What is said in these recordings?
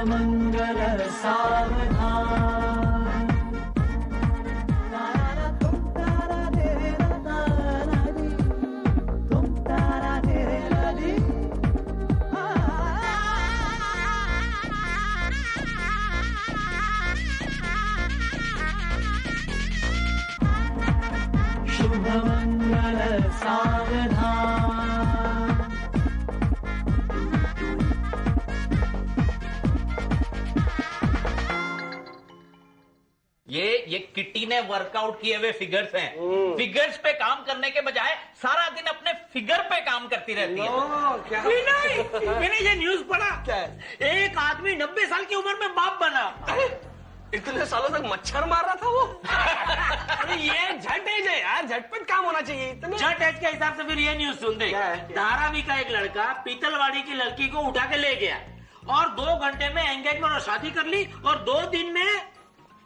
मंगल सावधान। शुभ मंगल सावधान। ये किट्टी ने वर्कआउट किए हुए फिगर्स हैं। फिगर्स पे काम करने के बजाय सारा दिन अपने फिगर पे काम करती रहती है। क्या? मैंने ये न्यूज पढ़ा। क्या है? एक आदमी 90 साल की उम्र में बाप बना। इतने सालों तक मच्छर मार रहा था वो। अरे ये झट एज है यार, झटपट काम होना चाहिए। झट एज के हिसाब से फिर ये न्यूज सुन दे। धारावी का एक लड़का पीतलवाड़ी की लड़की को उठा के ले गया और 2 घंटे में एंगेजमेंट और शादी कर ली और 2 दिन में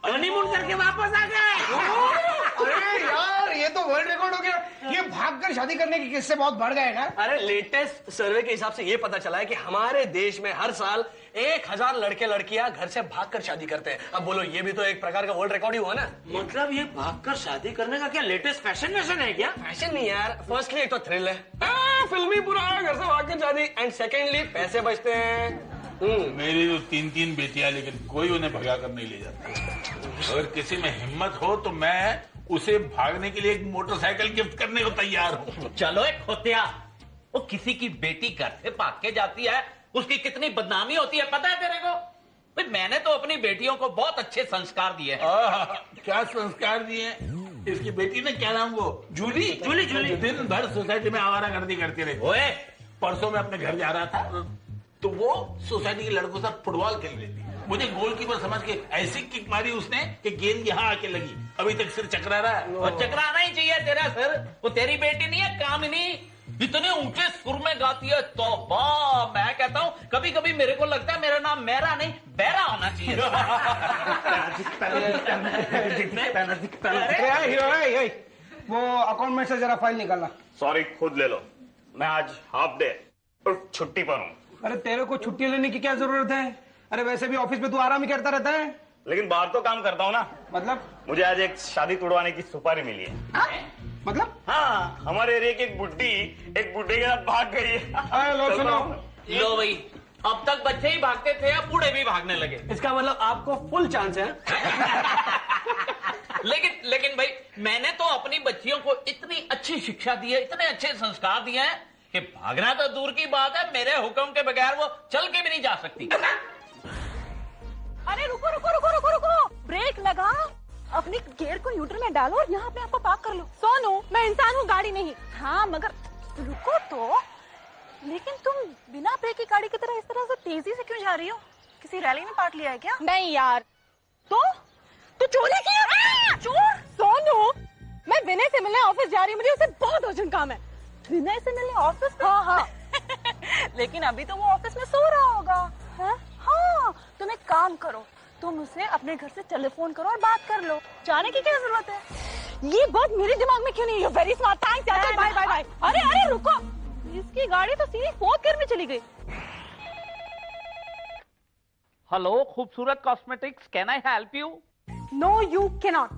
हनीमून करके वापस आ गए। अरे यार ये तो वर्ल्ड रिकॉर्ड हो गया। ये भागकर शादी करने के किस्से बहुत बढ़ गए ना। अरे लेटेस्ट सर्वे के हिसाब से ये पता चला है कि हमारे देश में हर साल 1000 लड़के लड़कियां घर से भागकर शादी करते हैं। अब बोलो ये भी तो एक प्रकार का वर्ल्ड रिकॉर्ड ही हुआ ना। मतलब ये भागकर शादी करने का क्या लेटेस्ट फैशन है क्या? फैशन नहीं यार, फर्स्टली एक तो थ्रिल है, फिल्मी पूरा घर से भागकर शादी, एंड सेकेंडली पैसे बचते हैं। मेरी तो 3 बेटियां, लेकिन कोई उन्हें भगा कर नहीं ले जाता। अगर किसी में हिम्मत हो तो मैं उसे भागने के लिए एक मोटरसाइकिल गिफ्ट करने को तैयार हूँ। चलो एक खोतिया, वो किसी की बेटी घर से भाग के जाती है, उसकी कितनी बदनामी होती है पता है तेरे को? भाई मैंने तो अपनी बेटियों को बहुत अच्छे संस्कार दिए हैं। क्या संस्कार दिए? इसकी बेटी ने क्या नाम, वो जूली दिन भर सोसाइटी में आवारागर्दी करती रही। ओए परसों मैं अपने घर जा रहा था तो वो सोसाइटी के लड़कों के साथ फुटबॉल खेल रही थी। मुझे गोलकीपर समझ के ऐसी किक मारी उसने कि गेंद यहाँ आके लगी। अभी तक सिर चकरा रहा है। और चकराना ही चाहिए तेरा सर। वो तेरी बेटी नहीं है कामिनी, इतने ऊंचे सुर में गाती है। तौबा, मैं कहता हूँ कभी कभी मेरे को लगता है मेरा नाम मेरा नहीं बेरा होना चाहिए। वो अकाउंट में से जरा फाइल निकालना। सॉरी, खुद ले लो, मैं आज हाफ डे और छुट्टी पर हूँ। अरे तेरे को छुट्टी लेने की क्या जरूरत है? अरे वैसे भी ऑफिस में तू आराम ही करता रहता है। लेकिन बाहर तो काम करता हूँ ना। मतलब? मुझे आज एक शादी तुड़वाने की सुपारी मिली है। मतलब? हाँ, हमारे एरिया की एक बुड्ढी एक बुड्ढे के साथ भाग गई है। लो सुनो, लो भाई, अब तक बच्चे ही भागते थे, अब बूढ़े भी भागने लगे। इसका मतलब आपको फुल चांस है। लेकिन भाई मैंने तो अपनी बच्चियों को इतनी अच्छी शिक्षा दी है, इतने अच्छे संस्कार दिए हैं कि भागना तो दूर की बात है, मेरे हुक्म के बगैर वो चल के भी नहीं जा सकती। अरे रुको रुको रुको रुको रुको, ब्रेक लगा, अपनी गियर को न्यूट्रल में डालो और यहाँ पे आपको पार्क कर लो। सोनू, मैं इंसान हूँ, गाड़ी नहीं। हाँ मगर रुको तो। लेकिन तुम बिना ब्रेक की गाड़ी की तरह इस तरह से तेजी से क्यों जा रही हो? किसी रैली में पार्ट लिया है क्या? नहीं यार। तो चोरी की? चोर? सोनू, मैं विनय से मिलने ऑफिस जा रही हूँ, मुझे उससे बहुत अर्जेंट काम है। विनय से मिलने ऑफिस? हाँ। लेकिन अभी तो वो ऑफिस में सो रहा होगा। है? हाँ, तुम एक काम करो, तुम उसे अपने घर से टेलीफोन करो और बात कर लो। जाने की क्या जरूरत है? ये बात मेरे दिमाग में क्यों नहीं है? वेरी स्मार्ट, थैंक्स यार, बाय बाय बाय। अरे रुको, इसकी गाड़ी तो सीधी 4th गियर में चली गई। Hello Khoobsurat cosmetics, can I help you? No you can not.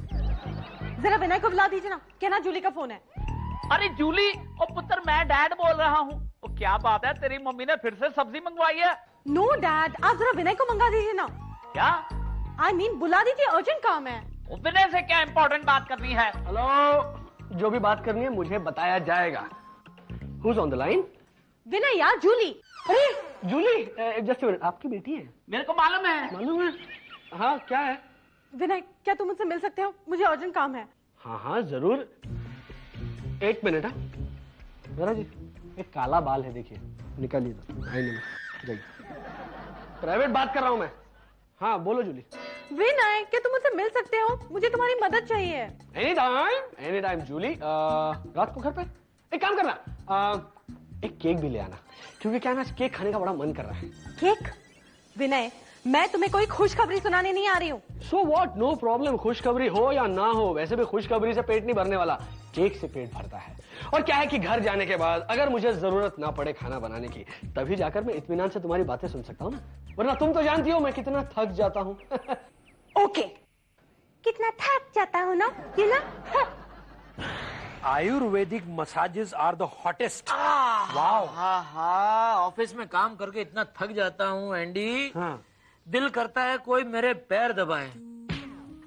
जरा विनय को बुला दीजिए ना, कहना जूली का फोन है। अरे जूली, ओ पुत्र मैं डैड बोल रहा हूँ। तो क्या बात है, तेरी मम्मी ने फिर से सब्जी मंगवाई है? नो डैड, आप जरा विनय को मंगा दीजिए ना। क्या? I mean, बुला दीजिए, अर्जेंट काम है। विनय से क्या इम्पोर्टेंट बात करनी है? हेलो, जो भी बात करनी है मुझे बताया जाएगा। Who's on the line? विनय यार, जूली। अरे जूली, जस्ट मिनट, आपकी बेटी है? मेरे को मालूम है। मालूम है? हाँ, क्या है? विनय, क्या तुम मुझसे मिल सकते हो? मुझे अर्जेंट काम है। हाँ जरूर, 1 मिनट। जरा जी, एक काला बाल है, देखिए, निकालिए। जाइए, प्राइवेट बात कर रहा हूँ मैं। हाँ बोलो जूली। विनय, क्या तुम मुझसे मिल सकते हो? मुझे तुम्हारी मदद चाहिए। Any time Julie. रात को घर पे एक काम करना, एक केक भी ले आना, क्योंकि क्या ना केक खाने का बड़ा मन कर रहा है। केक? विनय, मैं तुम्हें कोई खुशखबरी सुनाने नहीं आ रही हूँ। सो वॉट, नो प्रॉब्लम, खुशखबरी हो या ना हो, वैसे भी खुशखबरी से पेट नहीं भरने वाला, केक से पेट भरता है। और क्या है कि घर जाने के बाद अगर मुझे जरूरत ना पड़े खाना बनाने की, तभी जाकर मैं इत्मीनान से तुम्हारी बातें सुन सकता हूँ ना, वरना तुम तो जानती हो मैं कितना थक जाता हूँ। ओके, कितना थक जाता हूँ ना, ये ना। Ayurvedic massages are the hottest. Wow, हाँ हाँ, ऑफिस में काम करके इतना थक जाता हूँ एंडी। हाँ। दिल करता है कोई मेरे पैर दबाए,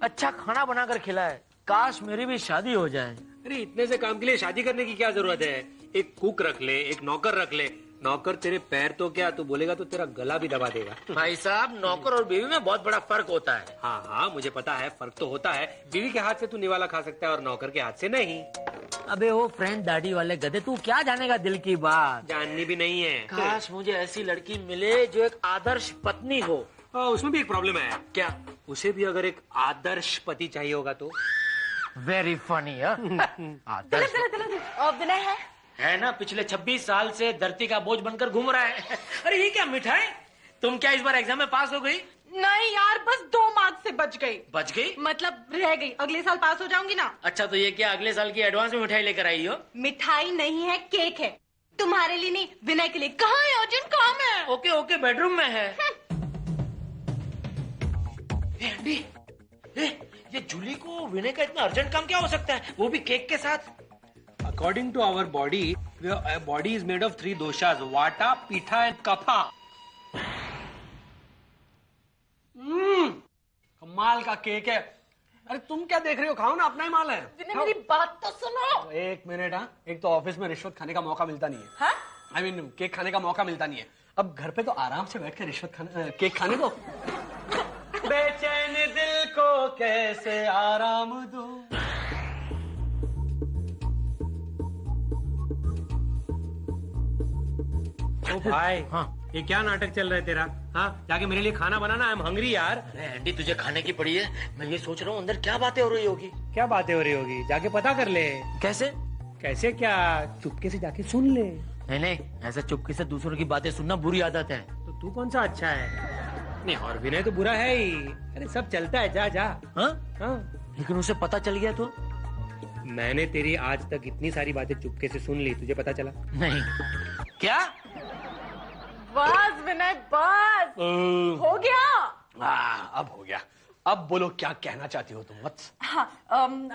अच्छा खाना बनाकर खिलाए, काश मेरी भी शादी हो जाए। अरे इतने से काम के लिए शादी करने की क्या जरूरत है? एक कुक रख ले, एक नौकर रख ले। नौकर तेरे पैर तो क्या, तू बोलेगा तो तेरा गला भी दबा देगा। भाई साहब, नौकर और बीवी में बहुत बड़ा फर्क होता है। हाँ हाँ, मुझे पता है, फर्क तो होता है। बीवी के हाथ से तू निवाला खा सकता है और नौकर के हाथ से नहीं। अबे वो फ्रेंड दाढ़ी वाले गधे, तू क्या जानेगा दिल की बात। जाननी भी नहीं है। काश मुझे ऐसी लड़की मिले जो एक आदर्श पत्नी हो। उसमें भी एक प्रॉब्लम है। क्या? उसे भी अगर एक आदर्श पति चाहिए होगा तो। Very funny. आदर्श विनय है ना, पिछले 26 साल से धरती का बोझ बनकर घूम रहा है। अरे ये क्या मिठाई, तुम क्या इस बार एग्जाम में पास हो गई? नहीं यार, बस 2 मार्क्स से बच गई। बच गई मतलब रह गई, अगले साल पास हो जाऊंगी ना। अच्छा, तो ये क्या अगले साल की एडवांस में मिठाई लेकर आई हो? मिठाई नहीं है, केक है, तुम्हारे लिए नहीं, विनय के लिए। कहाँ है अर्जुन, काम है। ओके ओके, बेडरूम में है। एंडी, ये जूली को विनय का इतना अर्जेंट काम क्या हो सकता है, वो भी केक के साथ? According to our body, our body is made of 3 doshas: Vata, Pitta and Kapha. कमाल का केक है। अरे तुम क्या देख रहे हो, खाओ ना, अपना ही माल है। विनय मेरी बात तो सुनो। एक मिनट। हाँ, एक तो ऑफिस में रिश्वत खाने का मौका मिलता नहीं है। हाँ? I mean, केक खाने का मौका मिलता नहीं है। अब घर पे तो आराम से बैठ कर रिश्वत खाने, केक खाने दो। बेचैन दिल को कैसे आराम दो। ओ भाई, हाँ, ये क्या नाटक चल रहा है तेरा? हाँ, जाके मेरे लिए खाना बनाना, आई एम हंग्री यार। अरे एंडी, तुझे खाने की पड़ी है। मैं ये सोच रहा हूँ अंदर क्या बातें हो रही होगी। क्या बातें हो रही होगी, जाके पता कर ले। कैसे? कैसे क्या? चुपके से जाके सुन ले। नहीं नहीं, ऐसे चुपके से दूसरों की बातें सुनना बुरी आदत है। तो तू कौन सा अच्छा है? नहीं, और विनय तो बुरा है ही। अरे सब चलता है, जा जा। हाँ? हाँ, लेकिन उसे पता चल गया तो? मैंने तेरी आज तक इतनी सारी बातें चुपके से सुन ली, तुझे पता चला? नहीं। क्या? बस विनय, बस हो गया। अब हो गया। अब बोलो, क्या कहना चाहती हो तुम? वत्स? हाँ,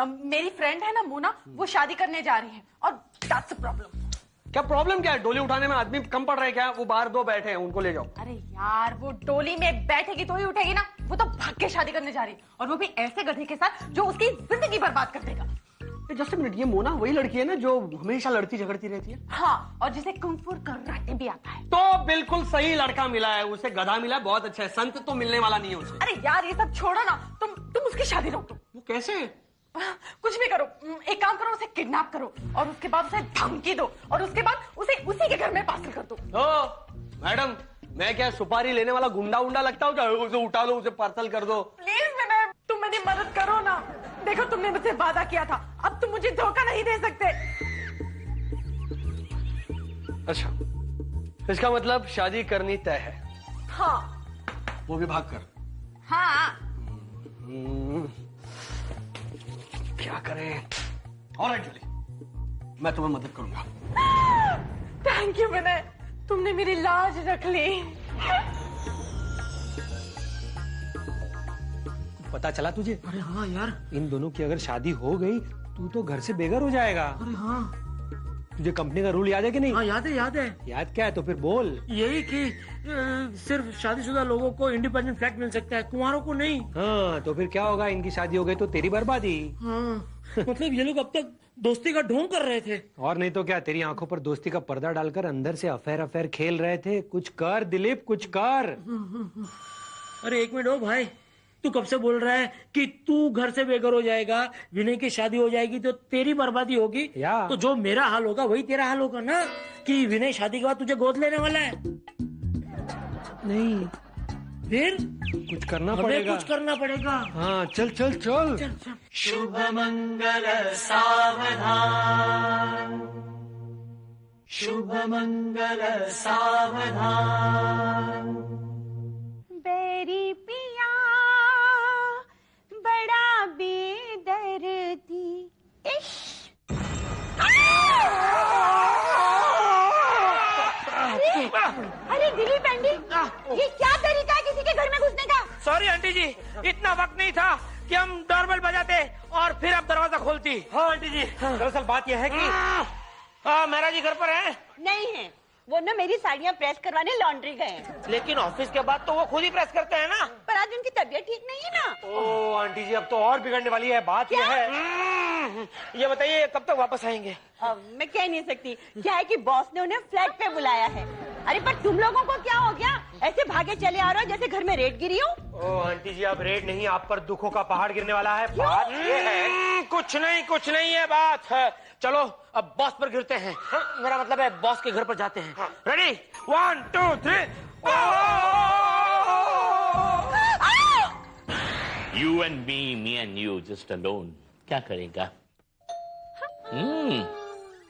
मेरी फ्रेंड है ना मोना, वो शादी करने जा रही है और दैट्स अ प्रॉब्लम। क्या प्रॉब्लम क्या है? डोली उठाने में आदमी कम पड़ रहा है क्या? वो बाहर 2 बैठे हैं, उनको ले जाओ। अरे यार, वो डोली में बैठेगी तो ही उठेगी ना, वो तो भाग के शादी करने जा रही है, और वो भी ऐसे गधे के साथ जो उसकी जिंदगी बर्बाद कर देगा। जस्ट मिनट, ये मोना वही लड़की है ना जो हमेशा लड़ती झगड़ती रहती है? हाँ, और जिसे कुंग-फू कराटे भी आता है। तो बिल्कुल सही लड़का मिला है उसे, गधा मिला, बहुत अच्छा है। संत तो मिलने वाला नहीं है उसे। अरे यार, ये सब छोड़ो ना, तुम उसकी शादी रोक दो। वो कैसे? कुछ भी करो, एक काम करो, उसे किडनैप करो और उसके बाद उसे धमकी दो और उसके बाद उसे उसी के घर में पार्सल कर दो। ओ मैडम, मैं क्या सुपारी लेने वाला गुंडा उंडा लगता हूँ क्या? उसे उठा लो, उसे पार्सल कर दो। प्लीज विनय, तुम मेरी मदद करो ना। देखो, तुमने मुझसे वादा किया था, अब तुम मुझे धोखा नहीं दे सकते। अच्छा, इसका मतलब शादी करनी तय है? हाँ। वो भी भाग कर? हाँ। क्या करें? ऑलराइट जूली, मैं तुम्हें मदद करूंगा। थैंक यू विनय, तुमने मेरी लाज रख ली। पता चला तुझे? अरे हाँ यार। इन दोनों की अगर शादी हो गई, तू तो घर से बेघर हो जाएगा। अरे हाँ। तुझे कंपनी का रूल याद है कि नहीं? हाँ याद है, याद है। याद क्या है तो फिर बोल। यही कि सिर्फ शादीशुदा लोगों को इंडिपेंडेंट फ्लैट मिल सकता है, कुंवारों को नहीं। हाँ, तो फिर क्या होगा? इनकी शादी हो गई तो तेरी बर्बादी। हाँ, मतलब ये लोग अब तक दोस्ती का ढोंग कर रहे थे। और नहीं तो क्या, तेरी आंखों पर दोस्ती का पर्दा डालकर अंदर से अफेयर अफेयर खेल रहे थे। कुछ कर दिलीप, कुछ कर। अरे एक मिनट, ओ भाई, तू कब से बोल रहा है कि तू घर से बेघर हो जाएगा, विनय की शादी हो जाएगी तो तेरी बर्बादी होगी? या। तो जो मेरा हाल होगा वही तेरा हाल होगा ना, कि विनय शादी के बाद तुझे गोद लेने वाला है। नहीं, फिर कुछ करना हमें पड़ेगा। कुछ करना पड़ेगा। हाँ, चल चल चल, चल चल। शुभ मंगल सावधान, शुभ मंगल सावधान। तेरी पिया बड़ा बेदर्दी इश्क। अरे दिलीप आंटी, ये क्या तरीका है किसी के घर में घुसने का? सॉरी आंटी जी, इतना वक्त नहीं था कि हम डोरबेल बजाते और फिर आप दरवाजा खोलती। हाँ आंटी जी, दरअसल बात यह है कि हाँ मेरा जी घर पर है। नहीं है, वो ना मेरी साड़ियाँ प्रेस करवाने लॉन्ड्री गए हैं। लेकिन ऑफिस के बाद तो वो खुद ही प्रेस करते हैं ना। पर आज उनकी तबीयत ठीक नहीं है ना। ओ आंटी जी, अब तो और बिगड़ने वाली है बात। क्या? यह है, ये बताइए कब तक वापस आएंगे? मैं कह नहीं सकती, क्या है कि बॉस ने उन्हें फ्लैट पे बुलाया है। अरे पर तुम लोगों को क्या हो गया, ऐसे भागे चले आ रहे हो जैसे घर में रेड गिरी हो। ओ आंटी जी, अब रेड नहीं, आप पर दुखों का पहाड़ गिरने वाला है। बात ये है, कुछ नहीं है बात है। चलो अब बॉस पर गिरते हैं। मेरा मतलब है बॉस के घर पर जाते हैं। Ready 1 2 3। You and me and you, just alone. क्या करेगा?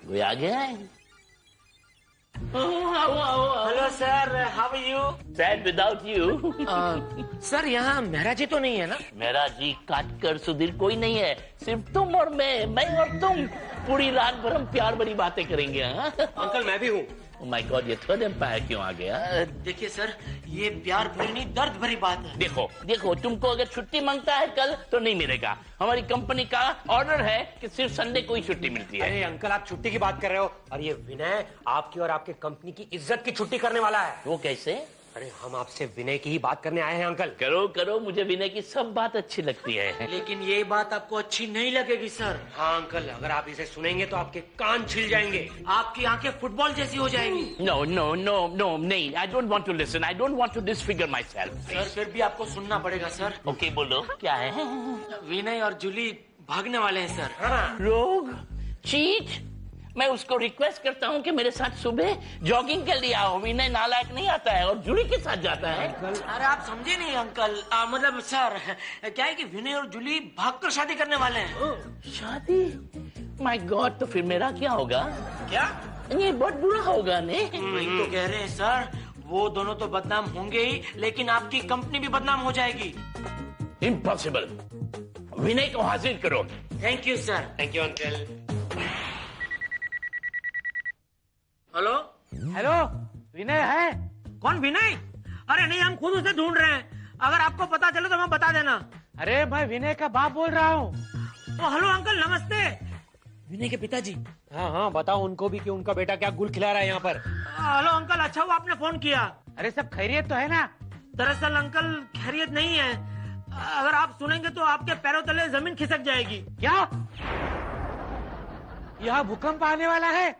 कोई आ गया है? Hello sir, how are you? Sad without you. Sir यहाँ मेरा जी तो नहीं है ना? मेरा जी काट कर सुधीर कोई नहीं है, सिर्फ तुम और मैं और तुम। पूरी रात भर हम प्यार भरी बातें करेंगे। हाँ अंकल मैं भी हूँ। Oh my God, ये थर्ड एम्पायर क्यों आ गया? देखिए सर, ये प्यार भरी नहीं दर्द भरी बात है। देखो तुमको अगर छुट्टी मांगता है कल तो नहीं मिलेगा। हमारी कंपनी का ऑर्डर है कि सिर्फ संडे को ही छुट्टी मिलती है। अरे अंकल, आप छुट्टी की बात कर रहे हो और ये विनय आपकी और आपके कंपनी की इज्जत की छुट्टी करने वाला है। वो कैसे? अरे हम आपसे विनय की ही बात करने आए हैं अंकल। करो, मुझे विनय की सब बात अच्छी लगती है। लेकिन ये बात आपको अच्छी नहीं लगेगी सर। हाँ अंकल, अगर आप इसे सुनेंगे तो आपके कान छिल जाएंगे, आपकी आंखें फुटबॉल जैसी हो जाएंगी। No, नहीं, I don't want to listen. I don't want to disfigure myself. Sir फिर भी आपको सुनना पड़ेगा सर। Okay, बोलो क्या है? विनय और जूली भागने वाले हैं सर। रोग, चीट। मैं उसको रिक्वेस्ट करता हूँ कि मेरे साथ सुबह जॉगिंग के लिए आओ। विनय नालायक नहीं आता है और जूली के साथ जाता है। अरे आप समझे नहीं अंकल, मतलब सर क्या है कि विनय और जूली भागकर शादी करने वाले हैं। शादी? माय गॉड, तो फिर मेरा क्या होगा? क्या? ये बहुत बुरा होगा ने। वही तो कह रहे हैं सर, वो दोनों तो बदनाम होंगे ही, लेकिन आपकी कंपनी भी बदनाम हो जाएगी। इम्पॉसिबल। विनय को हाजिर करो। Thank you sir. Thank you uncle. Hello hello, Vinay है? कौन विनय? अरे नहीं, हम खुद उसे ढूंढ रहे हैं। अगर आपको पता चले तो हमें बता देना। अरे मैं विनय का बाप बोल रहा हूँ। हेलो अंकल, नमस्ते। विनय के पिताजी? हाँ, बताओ उनको भी कि उनका बेटा क्या गुल खिला रहा है यहाँ पर। हेलो अंकल, अच्छा हुआ आपने फोन किया। अरे सब खैरियत तो है ना? दरअसल अंकल खैरियत नहीं है। अगर आप सुनेंगे तो आपके पैरों तले जमीन खिसक जाएगी। क्या? यहाँ भूकंप आने वाला है?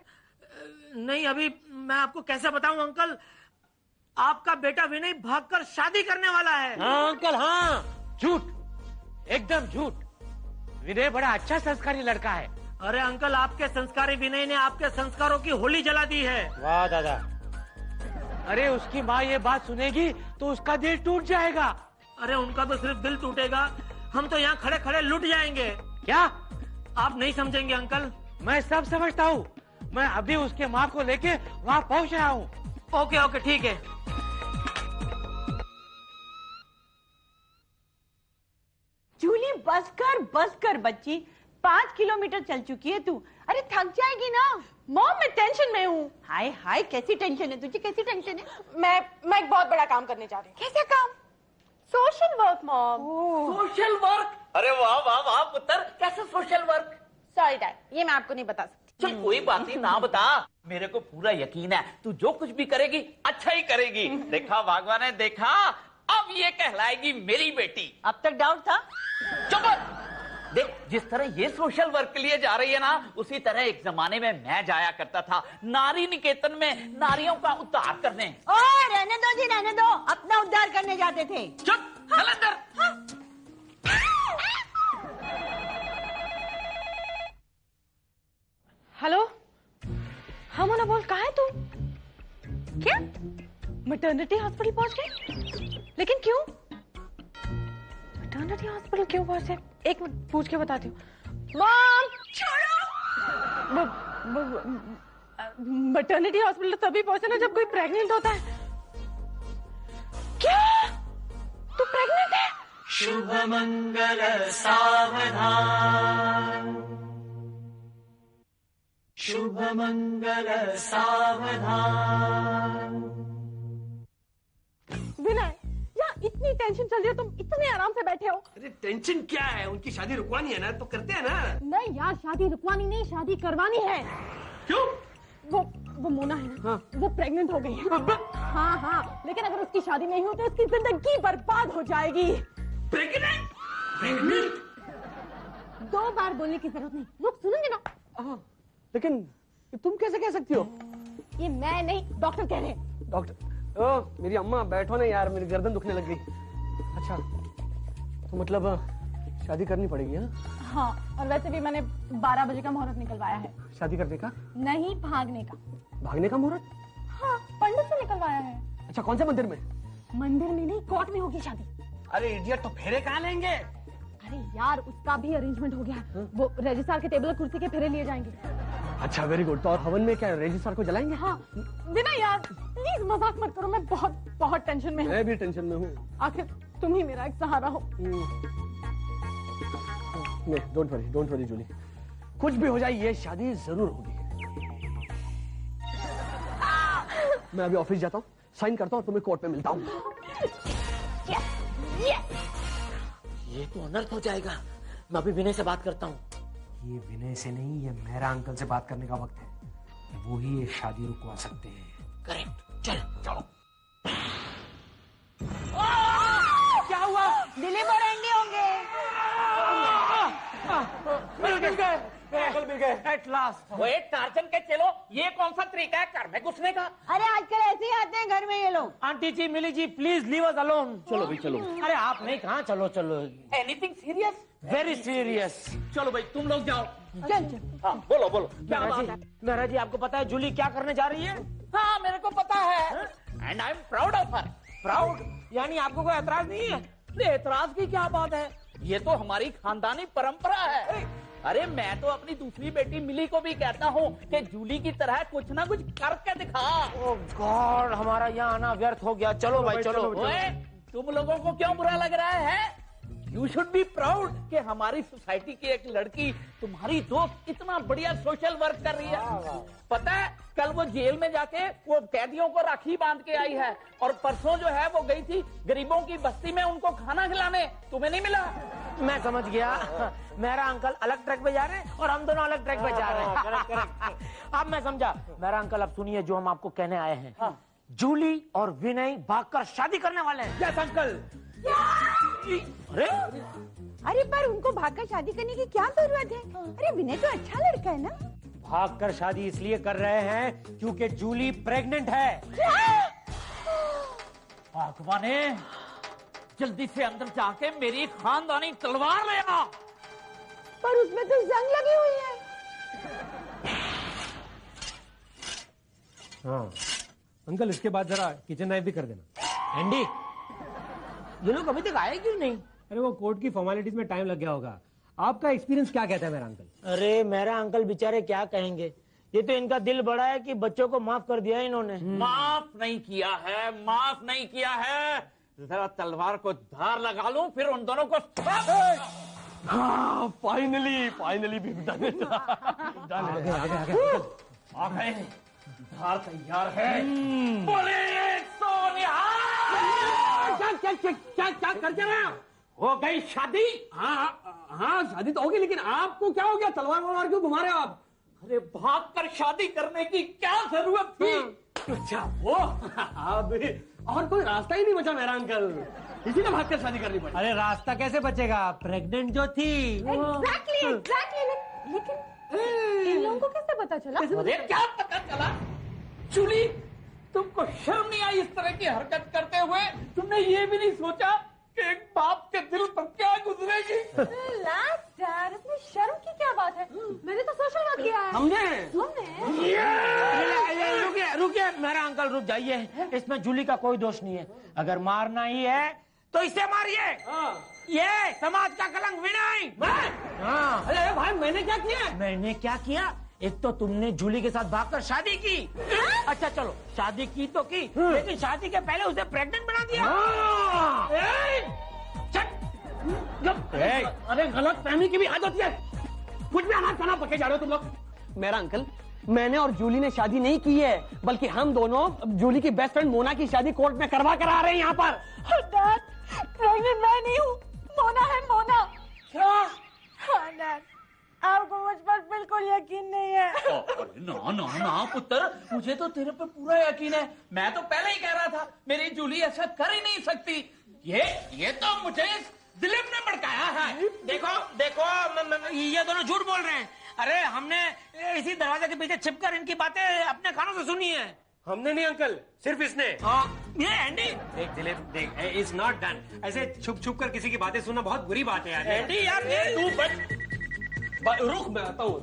नहीं, अभी मैं आपको कैसे बताऊं अंकल, आपका बेटा विनय भागकर शादी करने वाला है। हाँ अंकल, हाँ। झूठ, एकदम झूठ। विनय बड़ा अच्छा संस्कारी लड़का है। अरे अंकल, आपके संस्कारी विनय ने आपके संस्कारों की होली जला दी है। वाह दादा। अरे उसकी माँ ये बात सुनेगी तो उसका दिल टूट जाएगा। अरे उनका तो सिर्फ दिल टूटेगा, हम तो यहाँ खड़े खड़े लुट जाएंगे। क्या? आप नहीं समझेंगे अंकल। मैं सब समझता हूँ, मैं अभी उसके माँ को लेके वहाँ पहुँच रहा हूँ। ओके, ठीक है। जूली बस कर बच्ची, 5 किलोमीटर चल चुकी है तू। अरे थक जाएगी ना। मॉम मैं टेंशन में हूँ। हाय कैसी टेंशन है तुझे? कैसी टेंशन है? मैं एक बहुत बड़ा काम करने जा रही हूँ। कैसा काम? Social work mom. Social work? अरे वाह पुत्र, कैसा सोशल वर्क? सॉरी डैड, ये मैं आपको नहीं बता सकती। चल कोई बात नहीं, ना बता। मेरे को पूरा यकीन है तू जो कुछ भी करेगी अच्छा ही करेगी। देखा भगवान ने, देखा, अब ये कहलाएगी मेरी बेटी। अब तक डाउट था? चुप। देख, जिस तरह ये सोशल वर्क के लिए जा रही है ना, उसी तरह एक जमाने में मैं जाया करता था नारी निकेतन में नारियों का उद्धार करने। रहने दो जी, रहने दो, अपना उद्धार करने जाते थे। चुप, चल अंदर। हेलो, हाँ मोना बोल, कहाँ है तू? क्या? मैटरनिटी हॉस्पिटल पहुंच गई? लेकिन क्यों? मैटरनिटी हॉस्पिटल क्यों पहुंचे? एक मिनट पूछ के बताती हूँ। मॉम छोड़ो। मैटरनिटी हॉस्पिटल तभी पहुंचे ना जब कोई प्रेग्नेंट होता है। क्या? तू प्रेग्नेंट है? शुभ मंगल सावधान, शुभ मंगल सावधान। विनय, यहाँ इतनी टेंशन चल रही है, तुम इतने आराम से बैठे हो। अरे टेंशन क्या है, उनकी शादी रुकवानी है ना, तो करते हैं ना। नहीं यार, शादी रुकवानी नहीं, शादी करवानी है। क्यों? वो मोना है ना, हाँ। वो प्रेग्नेंट हो गई है। हाँ हाँ, लेकिन अगर उसकी शादी नहीं हो तो उसकी जिंदगी बर्बाद हो जाएगी। प्रेग्नेंट? प्रेग्नेंट? 2 बार बोलने की जरूरत नहीं, लोग सुनेंगे ना। लेकिन तुम कैसे कह सकती हो? ये मैं नहीं, डॉक्टर कह रहे हैं। डॉक्टर? ओ मेरी अम्मा, बैठो ना यार, मेरी गर्दन दुखने लग गई। अच्छा, तो मतलब शादी करनी पड़ेगी? हाँ, और वैसे भी मैंने 12 बजे का मुहूर्त निकलवाया है। शादी करने का? नहीं, भागने का। भागने का मुहूर्त? हाँ, पंडित से निकलवाया है। अच्छा, कौन से मंदिर में? मंदिर में नहीं, कोर्ट में होगी शादी। अरे इडियट, तो फेरे कहाँ लेंगे? अरे यार, उसका भी अरेंजमेंट हो गया है। वो रजिस्ट्रार के टेबल और कुर्सी के फेरे लिए जाएंगे। अच्छा, वेरी गुड। तो और हवन में क्या रजिस्ट्रार को जलाएंगे? हाँ, बिना यार प्लीज मजाक मत करो, मैं बहुत बहुत टेंशन में हूँ। मैं भी टेंशन में हूँ। आखिर तुम ही मेरा एक सहारा हो। नहीं, डोंट वरी जूली, कुछ भी हो जाए ये शादी जरूर होगी। मैं अभी ऑफिस जाता हूँ, साइन करता हूँ और तुम्हें कोर्ट में मिलता हूँ। ये तो अनर्थ हो जाएगा। मैं अभी विनय से बात करता हूँ। ये विनय से नहीं, ये मेरा अंकल से बात करने का वक्त है। वो ही ये शादी रुकवा सकते हैं। करेक्ट, चल चलो। क्या हुआ? डिलीवर एंडी होंगे। मिल गए एट लास्ट। वो एक टार्जन के चलो, ये कौन सा तरीका है घर में घुसने का? अरे आजकल ऐसे ही आते हैं घर में ये लोग। Aunty ji, Mili ji, please leave us alone. चलो भाई चलो। अरे आप नहीं, कहाँ? चलो चलो। Anything serious? Very serious. चलो भाई, तुम लोग जाओ। चल। हाँ, बोलो क्या बात है? मेहरा जी, आपको पता है जूली क्या करने जा रही है? हाँ, मेरे को पता है, and I am proud of her. Proud? यानी आपको कोई एतराज नहीं है? एतराज की क्या बात है, ये तो हमारी खानदानी परंपरा है। अरे मैं तो अपनी दूसरी बेटी मिली को भी कहता हूँ कि जूली की तरह कुछ ना कुछ करके दिखा। ओह गॉड, हमारा यहाँ आना व्यर्थ हो गया। चलो भाई चलो। ओए, तुम लोगों को क्यों बुरा लग रहा है? यू शुड बी प्राउड कि हमारी सोसाइटी की एक लड़की, तुम्हारी दोस्त, इतना बढ़िया सोशल वर्क कर रही है। पता है, कल वो जेल में जाके वो कैदियों को राखी बांध के आई है, और परसों जो है वो गई थी गरीबों की बस्ती में उनको खाना खिलाने। तुम्हें नहीं मिला? मैं समझ गया। मेरा अंकल अलग ट्रैक पे जा रहे हैं और हम दोनों अलग ट्रैक पे जा रहे हैं। अब मैं समझा। मेरा अंकल, अब सुनिए जो हम आपको कहने आए हैं। जूली और विनय भागकर शादी करने वाले हैं। Yes uncle. अरे पर उनको भागकर शादी करने की क्या जरूरत है? अरे विनय तो अच्छा लड़का है ना। भागकर शादी इसलिए कर रहे हैं क्योंकि जूली प्रेग्नेंट है। भगवाने, जल्दी से अंदर जाके मेरी खानदानी तलवार ले आ। पर उसमें तो जंग लगी हुई है। हाँ अंकल, इसके बाद जरा किचन नाइफ भी कर देना। एंडी, ये लोग अभी तक आए क्यों नहीं? अरे वो कोर्ट की फॉर्मेलिटीज में टाइम लग गया होगा। आपका एक्सपीरियंस क्या कहता है मेरा अंकल? अरे मेरा अंकल बेचारे क्या कहेंगे, ये तो इनका दिल बड़ा है कि बच्चों को माफ कर दिया इन्होंने। माफ नहीं किया है, माफ नहीं किया है। जरा तलवार को धार लगा लूं, फिर उन दोनों को। हाँ, फाइनली भी डन। आ गए, धार तैयार है। पुलिस सोनिया! क्या करते रहे? हो गई शादी? हाँ शादी तो होगी, लेकिन आपको क्या हो गया? तलवार वलवार क्यों घुमा रहे हो आप? अरे भागकर शादी करने की क्या जरूरत थी? अच्छा वो अभी और कोई रास्ता ही नहीं बचा मेरा अंकल, इसी ने भागकर शादी करनी पड़ी। अरे रास्ता कैसे बचेगा, प्रेग्नेंट जो थी। एग्जैक्टली। लेकिन इन लोगों को कैसे पता चला? अरे क्या पता चला? जूली, तुमको शर्म नहीं आई इस तरह की हरकत करते हुए? तुमने ये भी नहीं सोचा कि एक बाप के दिल पर क्या गुजरेगी? यार, इसमें शर्म की क्या बात है? मैंने तो सोशल वर्क किया है। हमने रुकिए मेरा अंकल, रुक जाइए। इसमें जूली का कोई दोष नहीं है। अगर मारना ही है तो इसे मारिए। ये समाज का कलंक विनय। हाँ। अरे भाई मैंने क्या किया? मैंने क्या किया? एक तो तुमने जूली के साथ भागकर शादी की। अच्छा चलो, शादी की तो की, लेकिन शादी के पहले उसे प्रेग्नेंट बना दिया। अरे गलत फहमी की भी आदत है। कुछ भी अनाज खाना पके जा रहे हो तुम लोग। मेरा अंकल, मैंने और जूली ने शादी नहीं की है, बल्कि हम दोनों जूली की बेस्ट फ्रेंड मोना की शादी कोर्ट में करवा कर आ रहे हैं यहाँ पर। डैड, प्रेग्नेंट मैं नहीं हूँ, मोना है, मोना। क्या? हाँ डैड, आपको मुझ पर बिल्कुल यकीन नहीं है। अरे ना ना ना पुत्र, मुझे तो तेरे पर पूरा यकीन है। मैं तो पहले ही कह रहा था मेरी जूली ऐसा कर ही नहीं सकती। ये तो मुझे दिलीप ने भड़काया है। देखो देखो, ये दोनों झूठ बोल रहे हैं। अरे हमने इसी दरवाजे के पीछे छिपकर इनकी बातें अपने कानों से सुनी है। हमने नहीं अंकल, सिर्फ इसने। ये एंडी, देख दिलीप, देख, इट्स नॉट डन। ऐसे छुप छुप कर किसी की बातें सुनना बहुत बुरी बात है यार। एंडी यार, ये तू बच, रुक, मैं आता हूँ।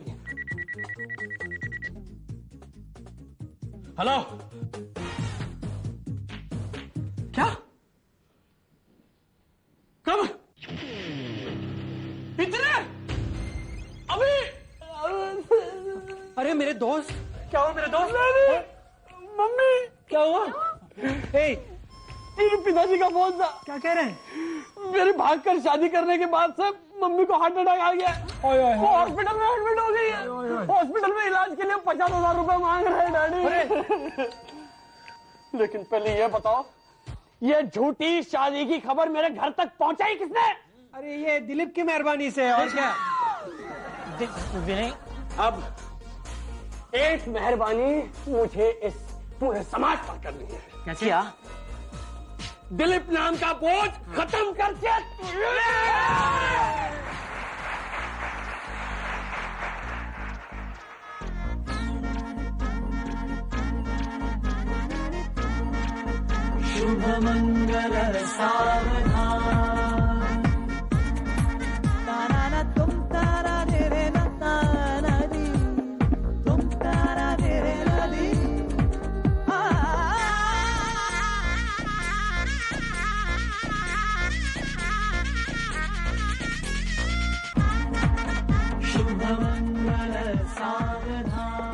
हेलो, क्या? कब? इतने? अभी? अरे मेरे दोस्त, क्या हुआ मेरे दोस्त? मम्मी, क्या हुआ? तेरे पिताजी का फोन था। क्या कह रहे हैं? मेरी भागकर शादी करने के बाद से मम्मी को हार्ट अटैक आ गया। वो हॉस्पिटल में एडमिट हो गई है। हॉस्पिटल में इलाज के लिए 50,000 रुपए मांग रहे हैं डैडी। लेकिन पहले ये बताओ, ये झूठी शादी की खबर मेरे घर तक पहुंचाई किसने? अरे ये दिलीप की मेहरबानी से, और क्या। विनय, अब एक मेहरबानी मुझे इस पूरे समाज पर करनी है। कैसे? क्या? दिलीप नाम का बोझ खत्म करके शुभ मंगल सावधान। तारा तुम तारा रे रे ना तारा री, तुम तारा रे रे ना री। शुभ मंगल सावधान।